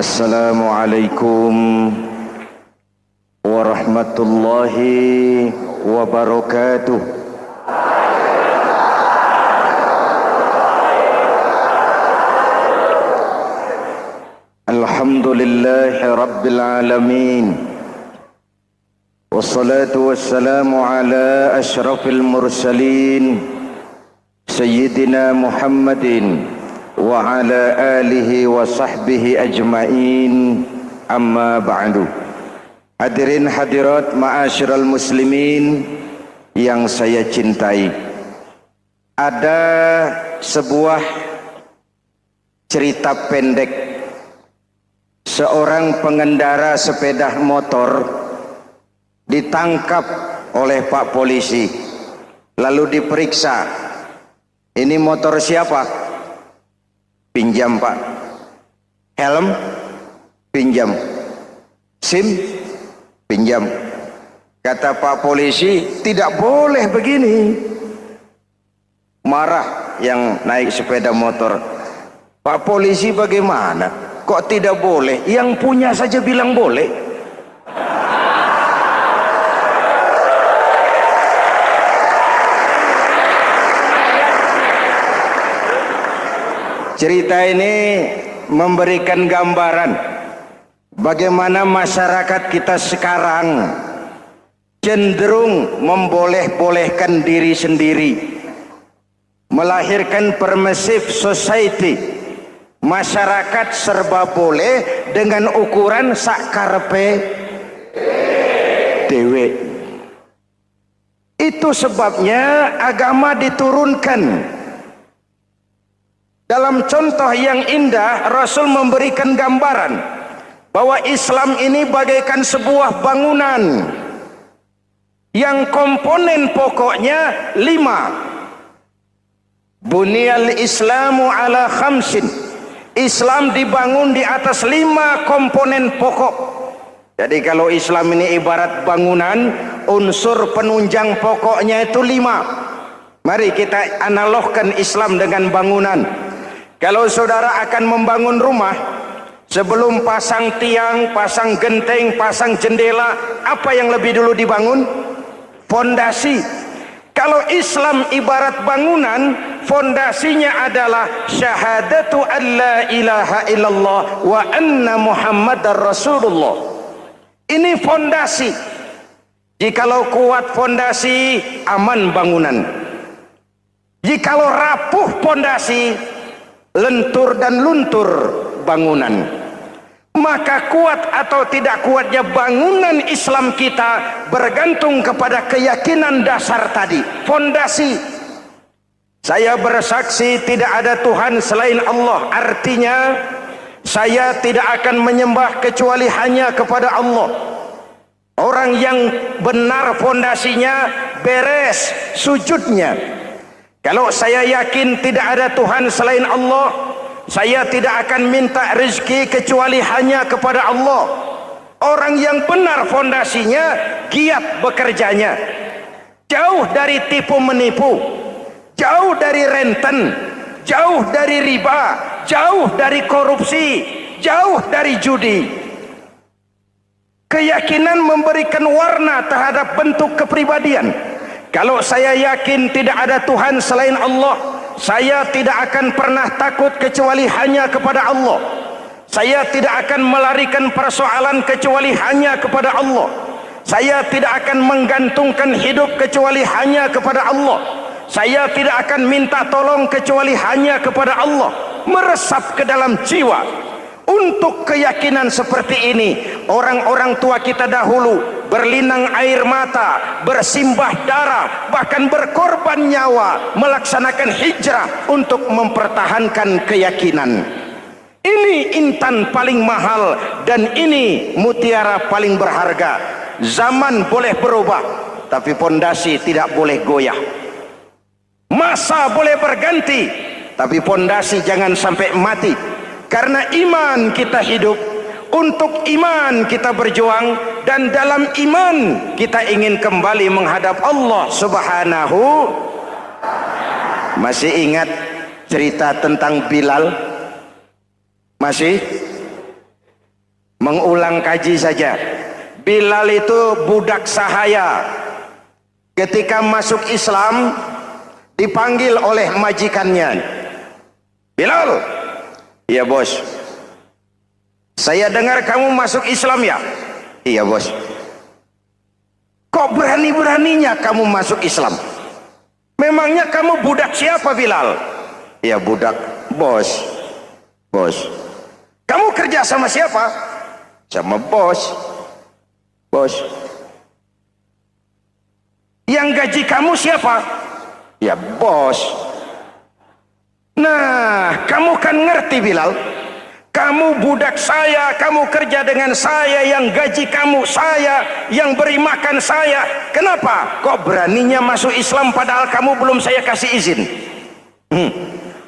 Assalamualaikum warahmatullahi wabarakatuh. Alhamdulillahi rabbil alamin. Wassalatu wassalamu ala asyrafil mursalin Sayyidina Muhammadin wa ala alihi wa sahbihi ajma'in, amma ba'du. Hadirin hadirat ma'asyiral muslimin yang saya cintai, ada sebuah cerita pendek. Seorang pengendara sepeda motor ditangkap oleh Pak Polisi, lalu diperiksa. Ini motor siapa? Pinjam Pak. Helm? Pinjam. SIM? Pinjam. Kata Pak Polisi, tidak boleh begini. Marah yang naik sepeda motor. Pak Polisi bagaimana? Kok tidak boleh? Yang punya saja bilang boleh. Cerita ini memberikan gambaran bagaimana masyarakat kita sekarang cenderung memboleh-bolehkan diri sendiri, melahirkan permissive society. Masyarakat serba boleh dengan ukuran sakarepe dewe. Itu sebabnya agama diturunkan. Dalam contoh yang indah, Rasul memberikan gambaran bahwa Islam ini bagaikan sebuah bangunan yang komponen pokoknya 5. Bunyal Islamu ala khamsin. Islam dibangun di atas 5 komponen pokok. Jadi kalau Islam ini ibarat bangunan, unsur penunjang pokoknya itu 5. Mari kita analogkan Islam dengan bangunan. Kalau saudara akan membangun rumah, sebelum pasang tiang, pasang genteng, pasang jendela, apa yang lebih dulu dibangun? Fondasi. Kalau Islam ibarat bangunan, fondasinya adalah syahadatu an la ilaha illallah wa anna muhammadar rasulullah. Ini fondasi. Jikalau kuat fondasi, aman bangunan. Jikalau rapuh fondasi, lentur dan luntur bangunan. Maka kuat atau tidak kuatnya bangunan Islam kita bergantung kepada keyakinan dasar tadi, fondasi. Saya bersaksi tidak ada Tuhan selain Allah, artinya saya tidak akan menyembah kecuali hanya kepada Allah. Orang yang benar fondasinya beres sujudnya. Kalau saya yakin tidak ada Tuhan selain Allah, saya tidak akan minta rezeki kecuali hanya kepada Allah. Orang yang benar fondasinya, giat bekerjanya, jauh dari tipu menipu, jauh dari renten, jauh dari riba, jauh dari korupsi, jauh dari judi. Keyakinan memberikan warna terhadap bentuk kepribadian. Kalau saya yakin tidak ada Tuhan selain Allah, saya tidak akan pernah takut kecuali hanya kepada Allah. Saya tidak akan melarikan persoalan kecuali hanya kepada Allah. Saya tidak akan menggantungkan hidup kecuali hanya kepada Allah. Saya tidak akan minta tolong kecuali hanya kepada Allah. Meresap ke dalam jiwa. Untuk keyakinan seperti ini, orang-orang tua kita dahulu berlinang air mata, bersimbah darah, bahkan berkorban nyawa, melaksanakan hijrah untuk mempertahankan keyakinan. Ini intan paling mahal dan ini mutiara paling berharga. Zaman boleh berubah, tapi pondasi tidak boleh goyah. Masa boleh berganti, tapi pondasi jangan sampai mati. Karena iman kita hidup, untuk iman kita berjuang, dan dalam iman kita ingin kembali menghadap Allah Subhanahu. Masih ingat cerita tentang Bilal? Masih? mengulang kaji saja. Bilal itu budak sahaya. Ketika masuk Islam dipanggil oleh majikannya. Bilal, iya bos. Saya dengar kamu masuk Islam ya? Iya bos. Kok berani-beraninya kamu masuk Islam? Memangnya kamu budak siapa Bilal? Iya budak bos. Bos. Kamu kerja sama siapa? Sama bos. Bos. Yang gaji kamu siapa? Ya bos. Nah, kamu kan ngerti Bilal. Kamu budak saya, kamu kerja dengan saya, yang gaji kamu saya, yang beri makan saya. Kenapa? Kok beraninya masuk Islam padahal kamu belum saya kasih izin?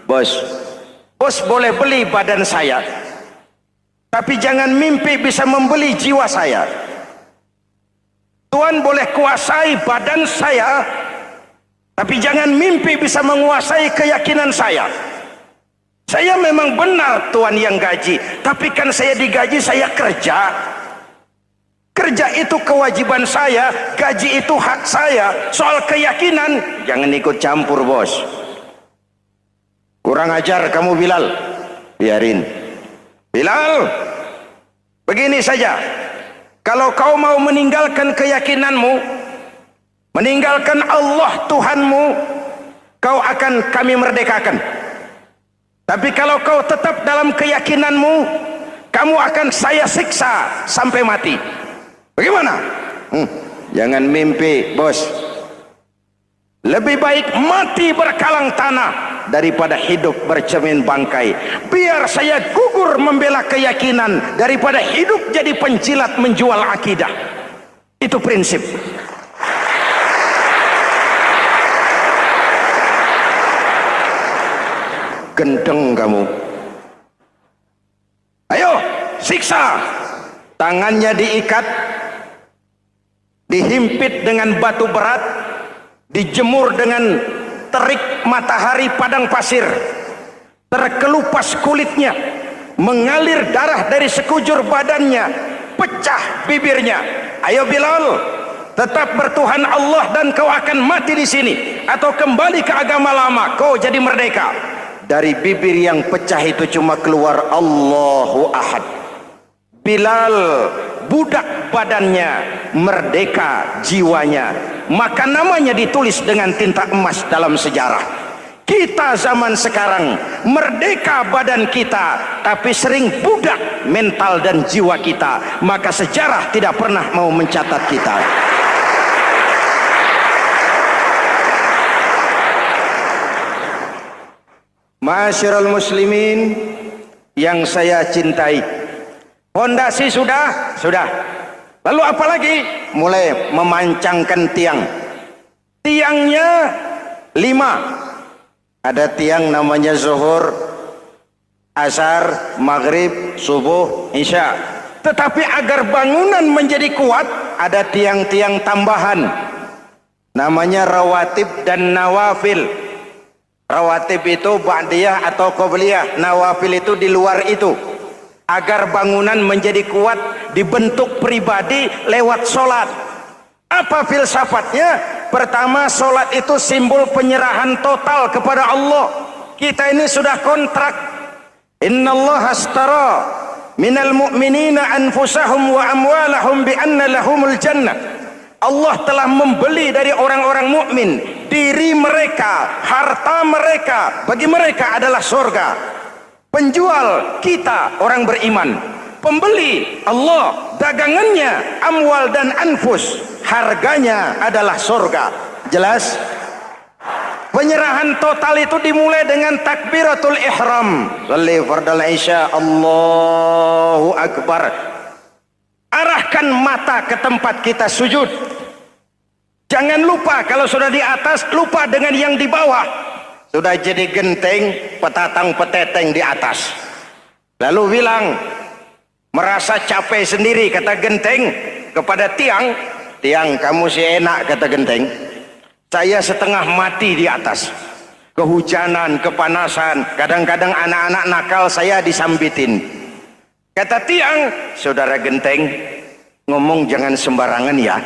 Bos, bos boleh beli badan saya, tapi jangan mimpi bisa membeli jiwa saya. Tuhan boleh kuasai badan saya, tapi jangan mimpi bisa menguasai keyakinan saya. Saya memang benar Tuhan yang gaji, tapi kan saya digaji, saya kerja. Kerja itu kewajiban saya, gaji itu hak saya. Soal keyakinan, jangan ikut campur bos. Kurang ajar kamu Bilal. Biarin. Bilal, begini saja. Kalau kau mau meninggalkan keyakinanmu, meninggalkan Allah Tuhanmu, kau akan kami merdekakan. Tapi kalau kau tetap dalam keyakinanmu, kamu akan saya siksa sampai mati. Bagaimana? Jangan mimpi bos. Lebih baik mati berkalang tanah daripada hidup bercermin bangkai. Biar saya gugur membela keyakinan daripada hidup jadi penjilat menjual akidah. Itu prinsip. Gendeng kamu. Ayo siksa. Tangannya diikat, dihimpit dengan batu berat, dijemur dengan terik matahari padang pasir, terkelupas kulitnya, mengalir darah dari sekujur badannya, pecah bibirnya. Ayo Bilal, tetap bertuhan Allah dan kau akan mati di sini, atau kembali ke agama lama, kau jadi merdeka. Dari bibir yang pecah itu cuma keluar Allahu Ahad. Bilal budak badannya, merdeka jiwanya, maka namanya ditulis dengan tinta emas dalam sejarah. Kita zaman sekarang merdeka badan kita, tapi sering budak mental dan jiwa kita, maka sejarah tidak pernah mau mencatat kita. Masyarul muslimin yang saya cintai, fondasi sudah. Lalu apa lagi? Mulai memancangkan tiang. Tiangnya 5. Ada tiang namanya zuhur, asar, maghrib, subuh, isya. Tetapi agar bangunan menjadi kuat, ada tiang-tiang tambahan. Namanya rawatib dan nawafil. Rawatib itu ba'diyah atau qobliyah, nawafil itu di luar itu. Agar bangunan menjadi kuat, dibentuk pribadi lewat solat. Apa filsafatnya? Pertama, solat itu simbol penyerahan total kepada Allah. Kita ini sudah kontrak. Innallaha astara minal mu'minina anfusahum wa amwalahum bi anna lahumul jannah. Allah telah membeli dari orang-orang mukmin diri mereka, harta mereka, bagi mereka adalah surga. Penjual kita orang beriman, pembeli Allah, dagangannya amwal dan anfus, harganya adalah surga. Jelas? Penyerahan total itu dimulai dengan takbiratul ihram. Shalli fardal isya, Allahu akbar. Arahkan mata ke tempat kita sujud. Jangan lupa kalau sudah di atas, lupa dengan yang di bawah. Sudah jadi genteng, petatang peteteng di atas. Lalu bilang, merasa capek sendiri, kata genteng kepada tiang. Tiang, kamu sih enak, kata genteng. Saya setengah mati di atas. Kehujanan, kepanasan, kadang-kadang anak-anak nakal saya disambitin. Kata tiang, saudara genteng, ngomong jangan sembarangan ya.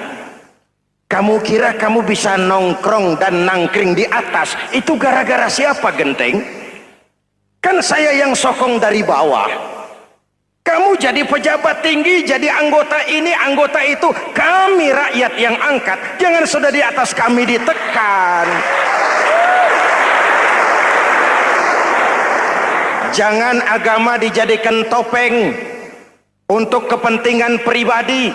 Kamu kira kamu bisa nongkrong dan nangkring di atas, itu gara-gara siapa genteng? Kan saya yang sokong dari bawah. Kamu jadi pejabat tinggi, jadi anggota ini, anggota itu. Kami rakyat yang angkat, jangan sudah di atas kami ditekan. Jangan agama dijadikan topeng untuk kepentingan pribadi.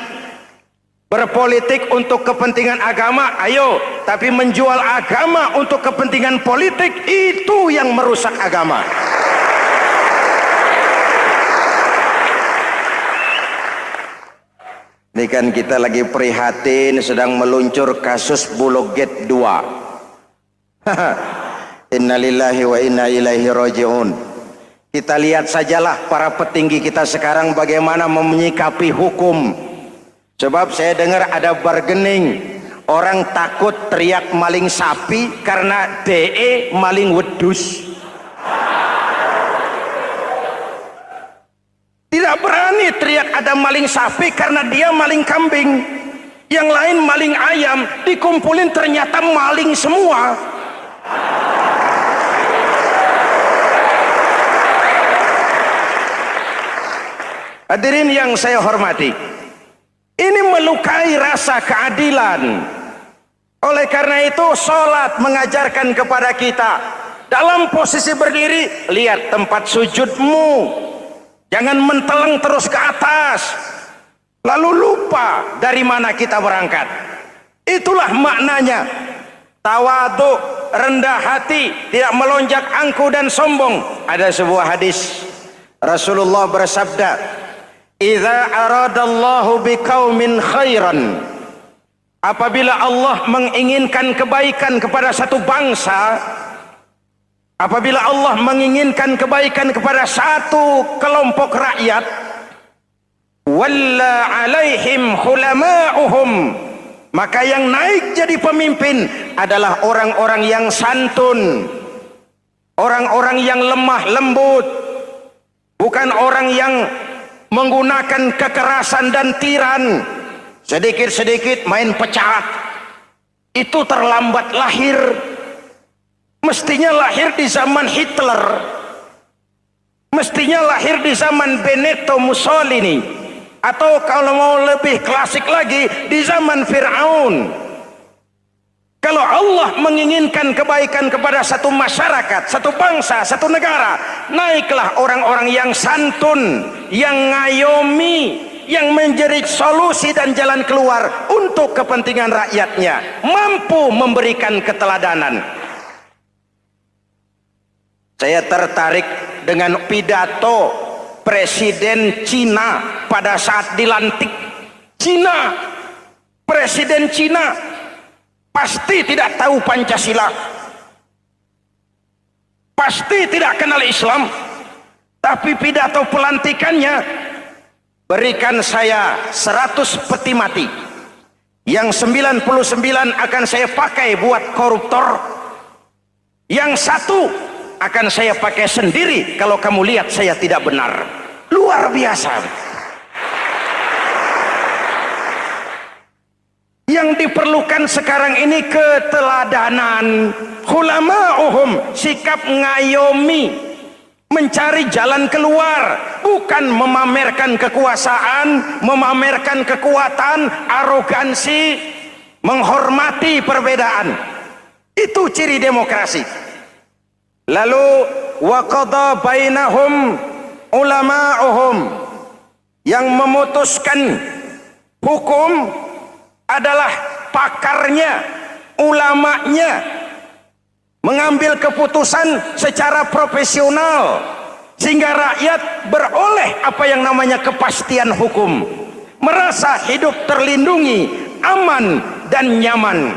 Berpolitik untuk kepentingan agama, ayo. Tapi menjual agama untuk kepentingan politik, itu yang merusak agama. Ini kan kita lagi prihatin sedang meluncur kasus Bulog Gate 2. Innalillahi wa inna ilaihi raji'un. Kita lihat sajalah para petinggi kita sekarang bagaimana menyikapi hukum. Sebab saya dengar ada bargaining, orang takut teriak maling sapi karena DE maling wedus. Tidak berani teriak ada maling sapi karena dia maling kambing. Yang lain maling ayam, dikumpulin ternyata maling semua. Hadirin yang saya hormati, ini melukai rasa keadilan. Oleh karena itu, sholat mengajarkan kepada kita dalam posisi berdiri, lihat tempat sujudmu, jangan menteleng terus ke atas lalu lupa dari mana kita berangkat. Itulah maknanya tawadhu, rendah hati, tidak melonjak angku dan sombong. Ada sebuah hadis Rasulullah bersabda, idza aradallahu biqaumin khairan, apabila Allah menginginkan kebaikan kepada satu bangsa, apabila Allah menginginkan kebaikan kepada satu kelompok rakyat, walla alaihim hulama'uhum, maka yang naik jadi pemimpin adalah orang-orang yang santun, orang-orang yang lemah lembut, bukan orang yang menggunakan kekerasan dan tiran, sedikit-sedikit main pecat. Itu terlambat lahir. Mestinya lahir di zaman Hitler, mestinya lahir di zaman Benito Mussolini, atau kalau mau lebih klasik lagi di zaman Fir'aun. Kalau Allah menginginkan kebaikan kepada satu masyarakat, satu bangsa, satu negara, naiklah orang-orang yang santun, yang ngayomi, yang menjadi solusi dan jalan keluar untuk kepentingan rakyatnya, mampu memberikan keteladanan. Saya tertarik dengan pidato Presiden Cina pada saat dilantik. Cina, Presiden Cina pasti tidak tahu Pancasila, pasti tidak kenal Islam, tapi pidato pelantikannya, berikan saya 100 peti mati, yang 99 akan saya pakai buat koruptor, yang satu akan saya pakai sendiri kalau kamu lihat saya tidak benar. Luar biasa. Yang diperlukan sekarang ini keteladanan, hulama'uhum, sikap ngayomi, mencari jalan keluar, bukan memamerkan kekuasaan, memamerkan kekuatan, arogansi, menghormati perbedaan. Itu ciri demokrasi. Lalu waqadha bainahum ulama'uhum, yang memutuskan hukum adalah pakarnya, ulamanya, mengambil keputusan secara profesional sehingga rakyat beroleh apa yang namanya kepastian hukum, merasa hidup terlindungi, aman dan nyaman.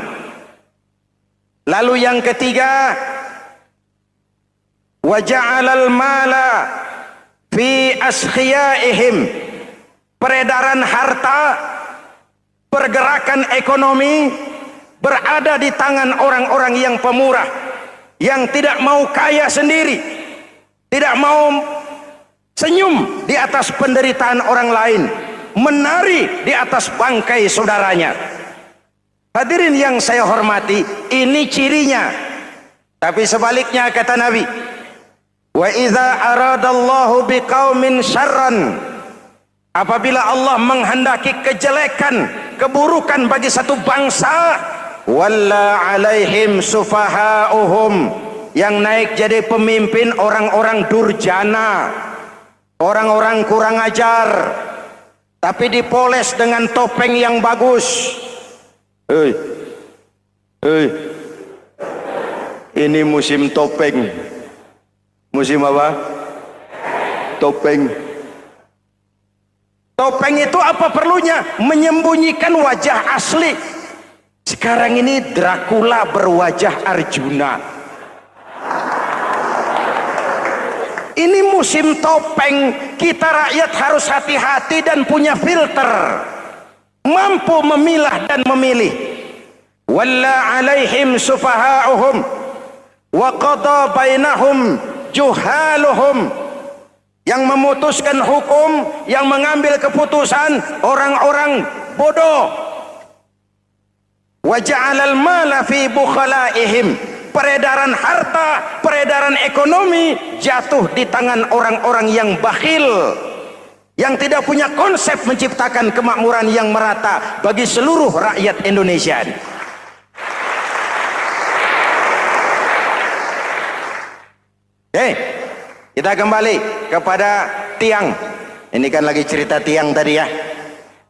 Lalu yang ketiga, wa ja'alal mala fi askhiyaihim, peredaran harta, pergerakan ekonomi berada di tangan orang-orang yang pemurah, yang tidak mau kaya sendiri, tidak mau senyum di atas penderitaan orang lain, menari di atas bangkai saudaranya. Hadirin yang saya hormati, ini cirinya. Tapi sebaliknya kata Nabi, wa idza aradallahu biqaumin syarran, apabila Allah menghendaki kejelekan, keburukan bagi satu bangsa, walla alaihim sufahauhum, yang naik jadi pemimpin orang-orang durjana, orang-orang kurang ajar, tapi dipoles dengan topeng yang bagus. Hei, hei, ini musim topeng. Musim apa? Topeng. Topeng itu apa perlunya? Menyembunyikan wajah asli. Sekarang ini Dracula berwajah Arjuna. Ini musim topeng. Kita rakyat harus hati-hati dan punya filter, mampu memilah dan memilih. Walla alaihim sufahauhum wa qada bainahum juhaluhum, yang memutuskan hukum, yang mengambil keputusan orang-orang bodoh. Wa ja'alal mala fi bukhalaihim, peredaran harta, peredaran ekonomi jatuh di tangan orang-orang yang bakhil, yang tidak punya konsep menciptakan kemakmuran yang merata bagi seluruh rakyat Indonesia. Kita kembali kepada tiang. Ini kan lagi cerita tiang tadi ya.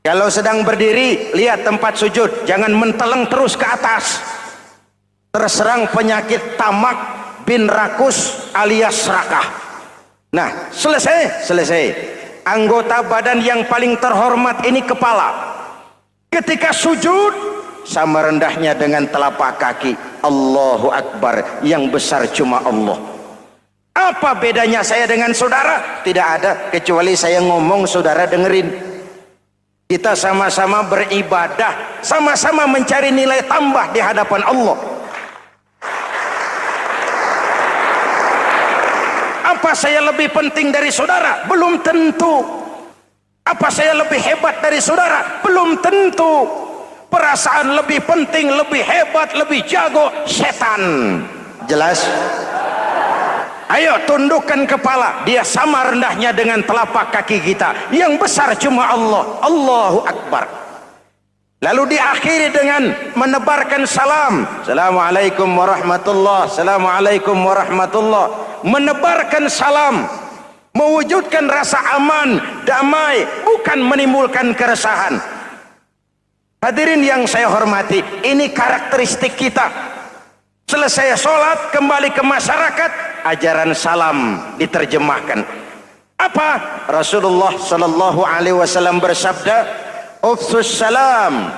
Kalau sedang berdiri, lihat tempat sujud, jangan menteleng terus ke atas. Terserang penyakit tamak bin rakus alias serakah. Nah, selesai. Anggota badan yang paling terhormat ini kepala. Ketika sujud, sama rendahnya dengan telapak kaki. Allahu Akbar, yang besar cuma Allah. Apa bedanya saya dengan saudara? Tidak ada, kecuali saya ngomong saudara dengerin. Kita sama-sama beribadah, sama-sama mencari nilai tambah di hadapan Allah. Apa saya lebih penting dari saudara? Belum tentu. Apa saya lebih hebat dari saudara? Belum tentu. Perasaan lebih penting, lebih hebat, lebih jago setan. Jelas? Ayo tundukkan kepala, dia sama rendahnya dengan telapak kaki kita. Yang besar cuma Allah. Allahu Akbar. Lalu diakhiri dengan menebarkan salam. Assalamualaikum warahmatullah. Assalamualaikum warahmatullah. Menebarkan salam, mewujudkan rasa aman, damai, bukan menimbulkan keresahan. Hadirin yang saya hormati, ini karakteristik kita. Selesai sholat, kembali ke masyarakat, ajaran salam diterjemahkan. Apa? Rasulullah sallallahu alaihi wasallam bersabda, "Ufsus salam,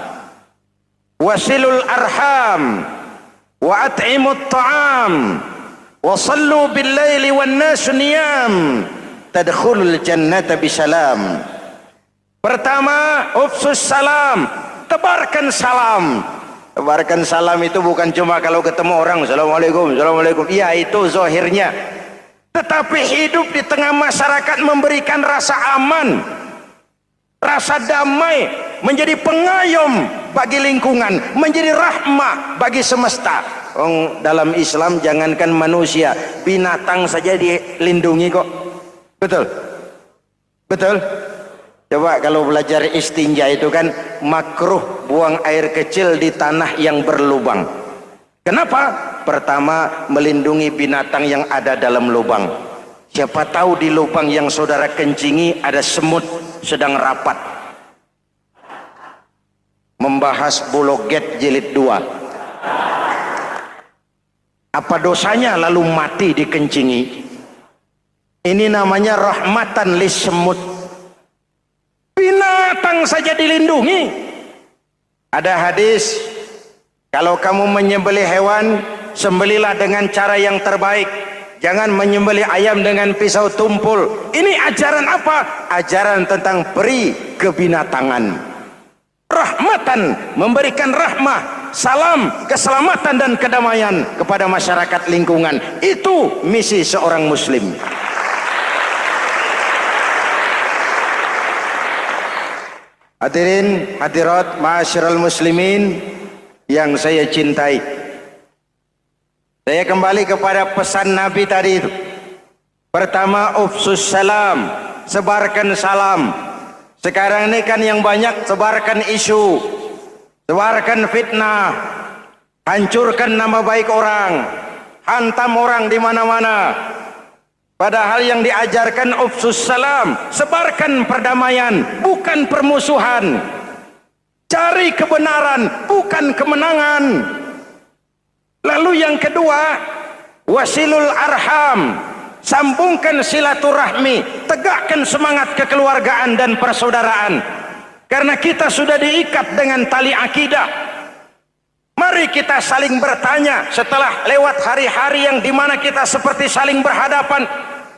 wasilul arham, wa at'imut ta'am, wa sallu bil laili wan nasu niyam, tadkhulul jannata bisalam." Pertama, ufsus salam, tebarkan salam. Tebarkan salam itu bukan cuma kalau ketemu orang assalamualaikum, assalamualaikum. Iya, itu zahirnya. Tetapi hidup di tengah masyarakat memberikan rasa aman, rasa damai, menjadi pengayom bagi lingkungan, menjadi rahmah bagi semesta. Dalam Islam jangankan manusia, binatang saja dilindungi kok. Betul? Betul? Coba kalau belajar istinja itu kan makruh buang air kecil di tanah yang berlubang. Kenapa? Pertama, melindungi binatang yang ada dalam lubang. Siapa tahu di lubang yang saudara kencingi ada semut sedang rapat. Membahas Bologet jilid 2. Apa dosanya lalu mati dikencingi? Ini namanya rahmatan lis semut. Binatang saja dilindungi. Ada hadis, kalau kamu menyembelih hewan, sembelilah dengan cara yang terbaik. Jangan menyembelih ayam dengan pisau tumpul. Ini ajaran apa? Ajaran tentang peri kebinatangan. Rahmatan, memberikan rahmah, salam, keselamatan dan kedamaian kepada masyarakat lingkungan. Itu misi seorang muslim. Hadirin hadirat ma'asyiral muslimin yang saya cintai, saya kembali kepada pesan Nabi tadi itu. Pertama, ufsus salam, sebarkan salam. Sekarang ini kan yang banyak sebarkan isu, sebarkan fitnah, hancurkan nama baik orang, hantam orang di mana-mana. Padahal yang diajarkan ufsus salam, sebarkan perdamaian, bukan permusuhan. Cari kebenaran, bukan kemenangan. Lalu yang kedua, wasilul arham, sambungkan silaturahmi, tegakkan semangat kekeluargaan dan persaudaraan. Karena kita sudah diikat dengan tali akidah. Mari kita saling bertanya setelah lewat hari-hari yang dimana kita seperti saling berhadapan,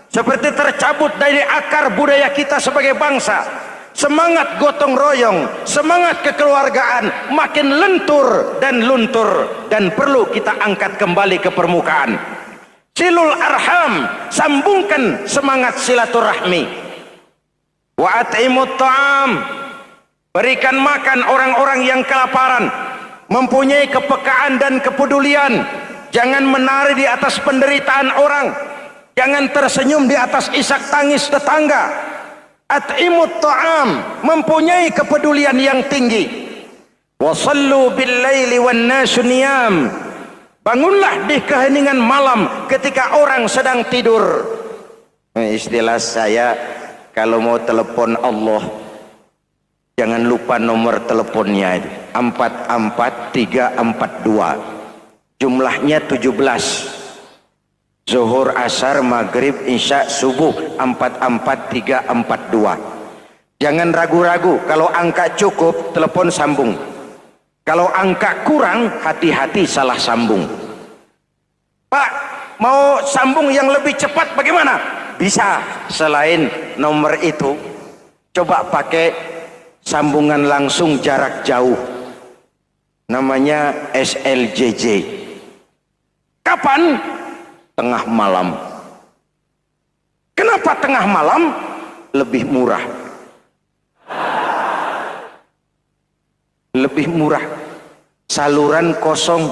seperti tercabut dari akar budaya kita sebagai bangsa. Semangat gotong royong, semangat kekeluargaan makin lentur dan luntur, dan perlu kita angkat kembali ke permukaan. Silul arham, sambungkan semangat silaturahmi. Wa at'imut ta'am, berikan makan orang-orang yang kelaparan, mempunyai kepekaan dan kepedulian. Jangan menari di atas penderitaan orang, jangan tersenyum di atas isak tangis tetangga. At'imut ta'am, mempunyai kepedulian yang tinggi. Wa sallu bil laili wan nasu niyam, bangunlah di keheningan malam ketika orang sedang tidur. Istilah saya, kalau mau telepon Allah, jangan lupa nomor teleponnya itu 44342, jumlahnya 17. Zuhur, asar, maghrib, isya, subuh 44342. Jangan ragu-ragu, kalau angka cukup telepon sambung, kalau angka kurang hati-hati salah sambung. Pak, mau sambung yang lebih cepat bagaimana? Bisa, selain nomor itu coba pakai sambungan langsung jarak jauh, namanya SLJJ. Kapan? Tengah malam. Kenapa tengah malam? Lebih murah. Lebih murah. Saluran kosong,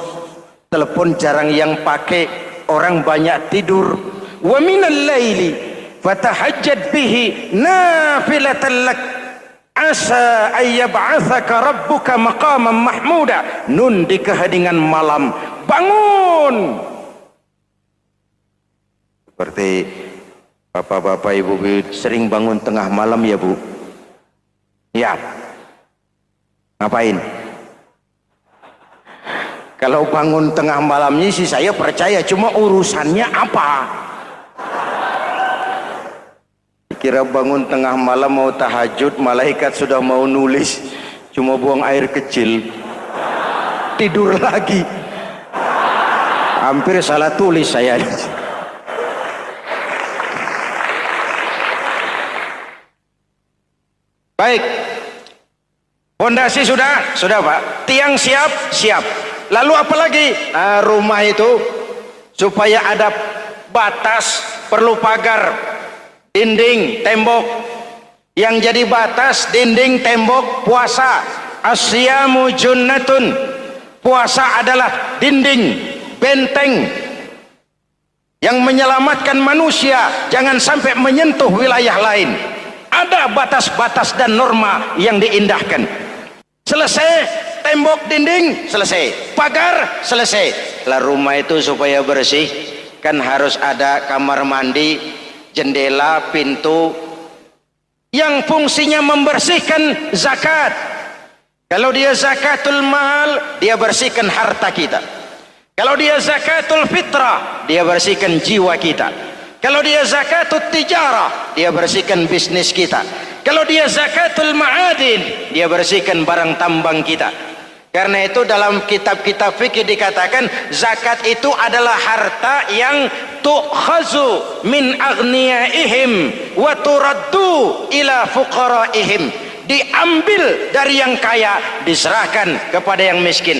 telepon jarang yang pakai, orang banyak tidur. Wa minal laili fatahajjad bihi nafilatan lak asa ayyab'atsaka rabbuka maqaman mahmuda. Nun, di keheningan malam bangun. Seperti bapak-bapak, ibu-ibu sering bangun tengah malam ya Bu? Ya. Ngapain? Kalau bangun tengah malamnya sih saya percaya, cuma urusannya apa? Kira bangun tengah malam mau tahajud, malaikat sudah mau nulis, cuma buang air kecil, tidur lagi. Hampir salah tulis saya. Baik, fondasi sudah Pak, tiang siap. Lalu apa lagi? Nah, rumah itu supaya ada batas, perlu pagar, dinding, tembok. Yang jadi batas, dinding, tembok, puasa. Asyamu junnatun, puasa adalah dinding, benteng yang menyelamatkan manusia jangan sampai menyentuh wilayah lain. Ada batas-batas dan norma yang diindahkan. Selesai, tembok, dinding, selesai. Pagar, selesai. Lah rumah itu supaya bersih, kan harus ada kamar mandi, jendela, pintu, yang fungsinya membersihkan zakat. Kalau dia zakatul mal, dia bersihkan harta kita. Kalau dia zakatul fitrah, dia bersihkan jiwa kita. Kalau dia zakatul tijarah, dia bersihkan bisnis kita. Kalau dia zakatul ma'adin, dia bersihkan barang tambang kita. Karena itu dalam kitab-kitab fikih dikatakan zakat itu adalah harta yang tu'khazu min aghniyaihim wa turaddu ila fuqaraihim. Diambil dari yang kaya, diserahkan kepada yang miskin.